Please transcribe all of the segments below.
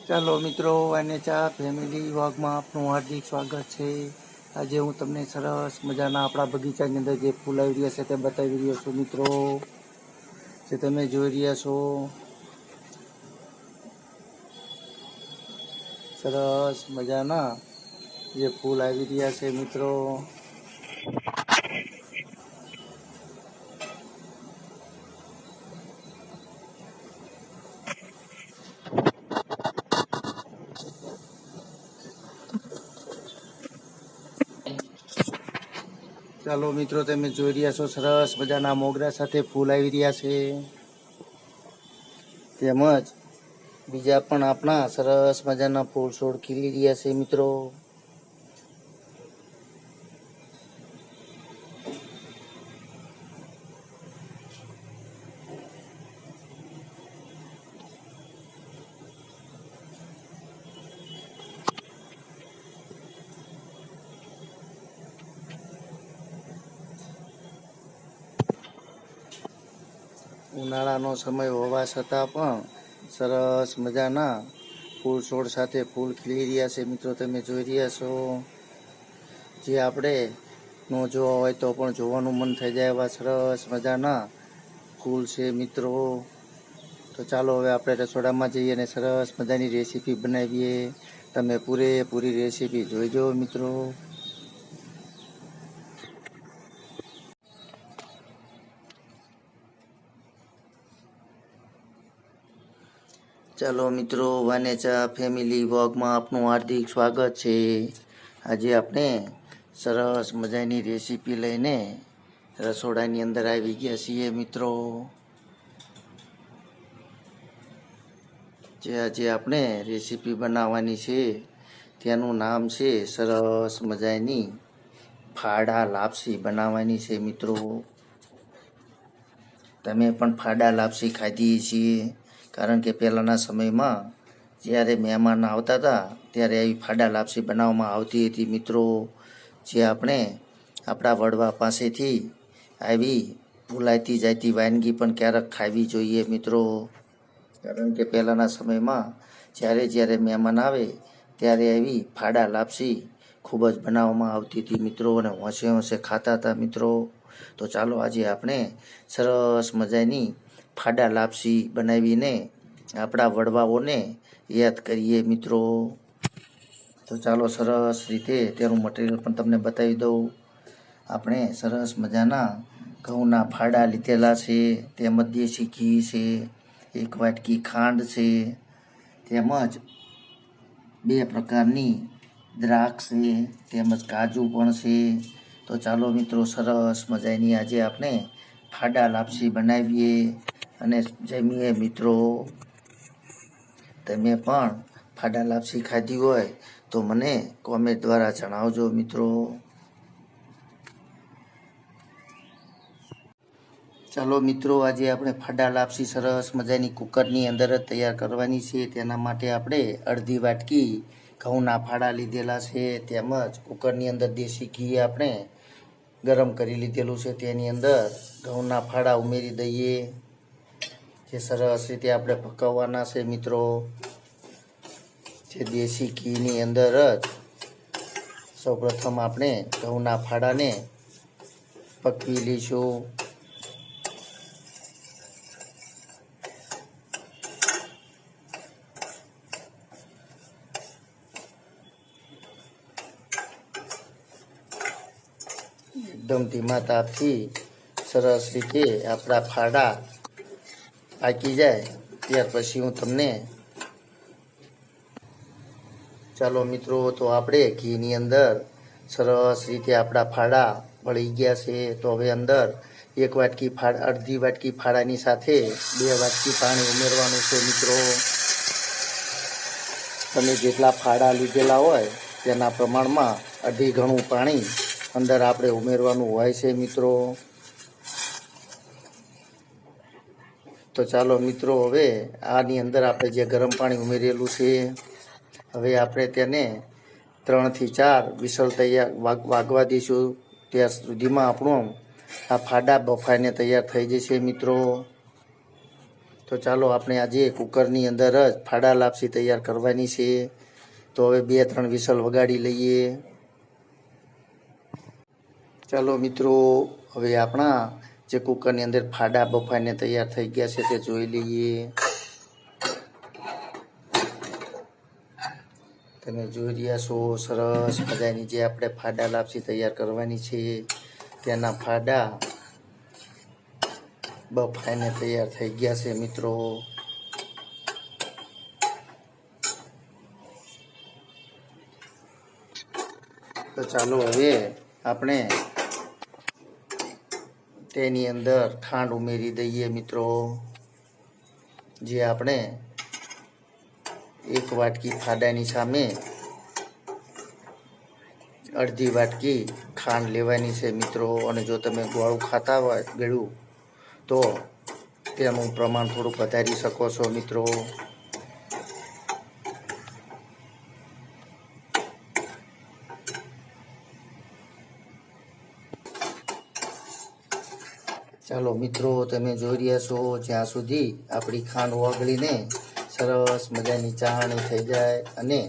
ચાલો મિત્રો, વાનેચા ફેમિલી વ્લોગમાં આપનું હાર્દિક સ્વાગત છે. આજે હું તમને સરસ મજાના આપણા બગીચાની અંદર જે ફૂલ આવી રહ્યા છે તે બતાવી રહ્યો છું મિત્રો. જે તમે જોઈ રહ્યા છો સરસ મજાના જે ફૂલ આવી રહ્યા છે મિત્રો. ચાલો મિત્રો, તમે જોઈ રહ્યા છો સરસ મજાના મોગરા સાથે ફૂલ આવી રહ્યા છે. તેમજ બીજા પણ આપણા સરસ મજાના ફૂલ છોડ ખીલી રહ્યા છે મિત્રો. ઉનાળાનો સમય હોવા છતાં પણ સરસ મજાના ફૂલ છોડ સાથે ફૂલ ખીલી રહ્યા છે મિત્રો. તમે જોઈ રહ્યા છો જે આપણે ન જોવા હોય તો પણ જોવાનું મન થઈ જાય એવા સરસ મજાના ફૂલ છે મિત્રો. તો ચાલો હવે આપણે રસોડામાં જઈએ અને સરસ મજાની રેસીપી બનાવીએ. તમે પૂરેપૂરી રેસીપી જોઈજો મિત્રો. ચાલો મિત્રો, વાનેચા ફેમિલી વ્લોગમાં આપનું હાર્દિક સ્વાગત છે. આજે આપણે સરસ મજાની રેસીપી લઈને રસોડાની અંદર આવી ગયા છીએ મિત્રો. જે આજે આપણે રેસીપી બનાવવાની છે તેનું નામ છે સરસ મજાની ફાડા લાપસી બનાવવાની છે મિત્રો. તમે પણ ફાડા લાપસી ખાધી છીએ, કારણ કે પહેલાંના સમયમાં જ્યારે મહેમાન આવતા હતા ત્યારે આવી ફાડા લાપસી બનાવવામાં આવતી હતી મિત્રો. જે આપણે આપણા વડવા પાસેથી આવી ભૂલાતી જતી વાનગી પણ ક્યારેક ખાવી જોઈએ મિત્રો. કારણ કે પહેલાંના સમયમાં જ્યારે મહેમાન આવે ત્યારે આવી ફાડા લાપસી ખૂબ જ બનાવવામાં આવતી હતી મિત્રો, અને હોંશે હોંશે ખાતા હતા મિત્રો. તો ચાલો આજે આપણે સરસ મજાની ફાડા લાપસી બનાવીને આપણા વડવાઓને યાદ કરીએ મિત્રો. તો ચાલો સરસ રીતે તેનું મટીરિયલ પણ તમને બતાવી દઉં. આપણે સરસ મજાના ઘઉંના ફાડા લીધેલા છે, તેમજ દેશી ઘી છે, 1 વાટકી ખાંડ છે, તેમજ 2 પ્રકારની દ્રાક્ષ છે, તેમજ કાજુ પણ છે. તો ચાલો મિત્રો, સરસ મજાની આજે આપણે ફાડા લાપસી બનાવીએ અને જમીએ મિત્રો. તમે પણ ફાડા લાપસી ખાધી હોય તો મને કોમેન્ટ દ્વારા જણાવજો મિત્રો. ચાલો મિત્રો, આજે આપણે ફાડા લાપસી સરસ મજાની કુકરની અંદર જ તૈયાર કરવાની છે. તેના માટે આપણે 1/2 વાટકી ઘઉંના ફાડા લીધેલા છે, તેમજ કુકરની અંદર દેશી ઘી આપણે ગરમ કરી લીધેલું છે. તેની અંદર ઘઉંના ફાડા ઉમેરી દઈએ, જે સરસ રીતે આપણે પકવવાના છે મિત્રો. જે દેશી ઘીની અંદર જ સૌપ્રથમ આપણે ઘઉંના ફાડાને પકવી લઈશું. એકદમ ધીમા તાપથી સરસ રીતે આપણા ફાડા પાકી જાય ત્યાર પછી હું તમને ચાલો મિત્રો, તો આપણે ઘીની અંદર સરસ રીતે આપણા ફાડા વળી ગયા છે. તો હવે અંદર 1 વાટકી ફાડા, 1/2 વાટકી ફાડાની સાથે 2 વાટકી પાણી ઉમેરવાનું છે મિત્રો. તમે જેટલા ફાડા લીધેલા હોય તેના પ્રમાણમાં 1/2 ગણું પાણી અંદર આપણે ઉમેરવાનું હોય છે મિત્રો. તો ચાલો મિત્રો, હવે આની અંદર આપણે જે ગરમ પાણી ઉમેરેલું છે, હવે આપણે તેને 3 થી 4 વિસલ તૈયાર વાગવા દઈશું. ત્યાં સુધીમાં આપણું આ ફાડા બફાઈને તૈયાર થઈ જશે મિત્રો. તો ચાલો આપણે આજે કુકરની અંદર જ ફાડા લાપસી તૈયાર કરવાની છે. તો હવે 2-3 વિસલ વગાડી લઈએ. ચાલો મિત્રો, હવે આપણા જે કુકરની અંદર ફાડા બફાઈને તૈયાર થઈ ગયા છે તે જોઈ લઈએ. તમે જોઈ રહ્યા છો સરસ મજાની જે આપણે ફાડા લાપસી તૈયાર કરવાની છે તેના ફાડા બફાઈને તૈયાર થઈ ગયા છે મિત્રો. તો ચાલો હવે આપણે તેની અંદર ખાંડ ઉમેરી દઈએ મિત્રો. જે આપણે 1 વાટકી ફાડાની સામે અડધી વાટકી ખાંડ લેવાની છે મિત્રો. અને જો તમે ગોળું ખાતા હોય ગળ્યું તો તેનું પ્રમાણ થોડુંક વધારી શકો છો મિત્રો. ચાલો મિત્રો, તમે જોઈ રહ્યા છો જ્યાં સુધી આપણી ખાંડ ઓગળીને સરસ મજાની ચાળણી થઈ જાય અને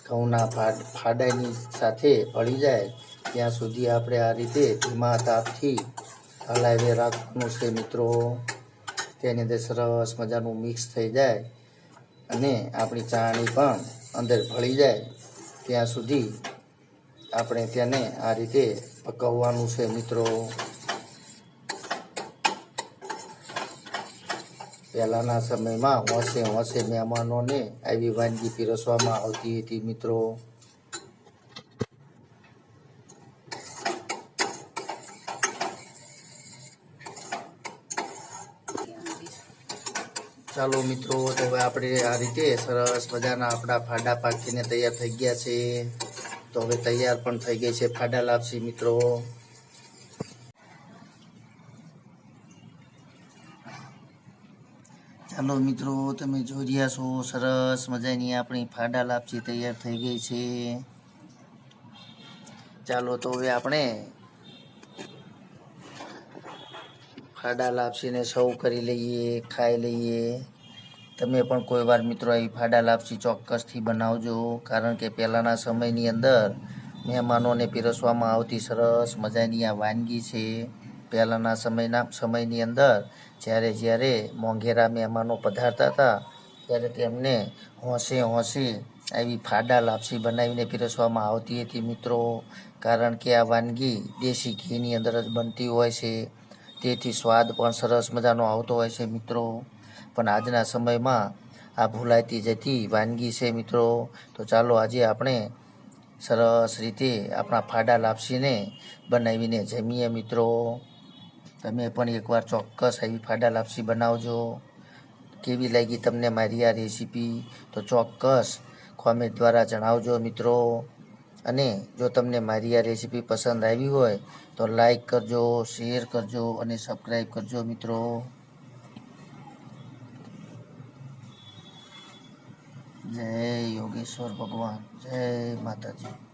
ઘઉંના ફાડાની સાથે ભળી જાય ત્યાં સુધી આપણે આ રીતે ધીમા તાપથી હલાવી રાખવાનું છે મિત્રો. તેની અંદર સરસ મજાનું મિક્સ થઈ જાય અને આપણી ચાળણી પણ અંદર ભળી જાય ત્યાં સુધી આપણે તેને આ રીતે પકવવાનું છે મિત્રો. પહેલાંના સમયમાં હોંશે મહેમાનોને આવી વાનગી પીરસવામાં આવતી હતી મિત્રો. ચાલો મિત્રો, તો હવે આપણે આ રીતે સરસ મજાના આપણા ફાડા પાકીને તૈયાર થઈ ગયા છે. તો હવે તૈયાર પણ થઈ ગઈ છે ફાડા લાપસી મિત્રો. ચાલો મિત્રો, તમે જોઈ રહ્યા છો સરસ મજાની આપણી ફાડા લાપસી તૈયાર થઈ ગઈ છે. ચાલો તો હવે આપણે ફાડા લાપસીને સર્વ કરી લઈએ, ખાઈ લઈએ. તમે પણ કોઈ વાર મિત્રો આવી ફાડા લાપસી ચોક્કસથી બનાવજો. કારણ કે પહેલાંના સમયની અંદર મહેમાનોને પીરસવામાં આવતી સરસ મજાની આ વાનગી છે. પહેલાંના સમયની અંદર જ્યારે મોંઘેરા મહેમાનો પધારતા હતા ત્યારે તેમને હોંશે આવી ફાડા લાપસી બનાવીને પીરસવામાં આવતી હતી મિત્રો. કારણ કે આ વાનગી દેશી ઘીની અંદર જ બનતી હોય છે, તેથી સ્વાદ પણ સરસ મજાનો આવતો હોય છે મિત્રો. પણ આજના સમયમાં આ ભૂલાતી જતી વાનગી છે મિત્રો. તો ચાલો આજે આપણે સરસ રીતે આપણા ફાડા લાપસીને બનાવીને જમીએ મિત્રો. તમે પણ એકવાર ચોક્કસ આવી ફાડા લાપસી બનાવજો. કેવી લાગી તમને મારી આ રેસીપી તો ચોક્કસ કોમેન્ટ દ્વારા જણાવજો મિત્રો. અને જો તમને મારી આ રેસીપી પસંદ આવી હોય તો લાઈક કરજો, શેર કરજો અને સબસ્ક્રાઈબ કરજો મિત્રો. જય યોગેશ્વર ભગવાન, જય માતાજી.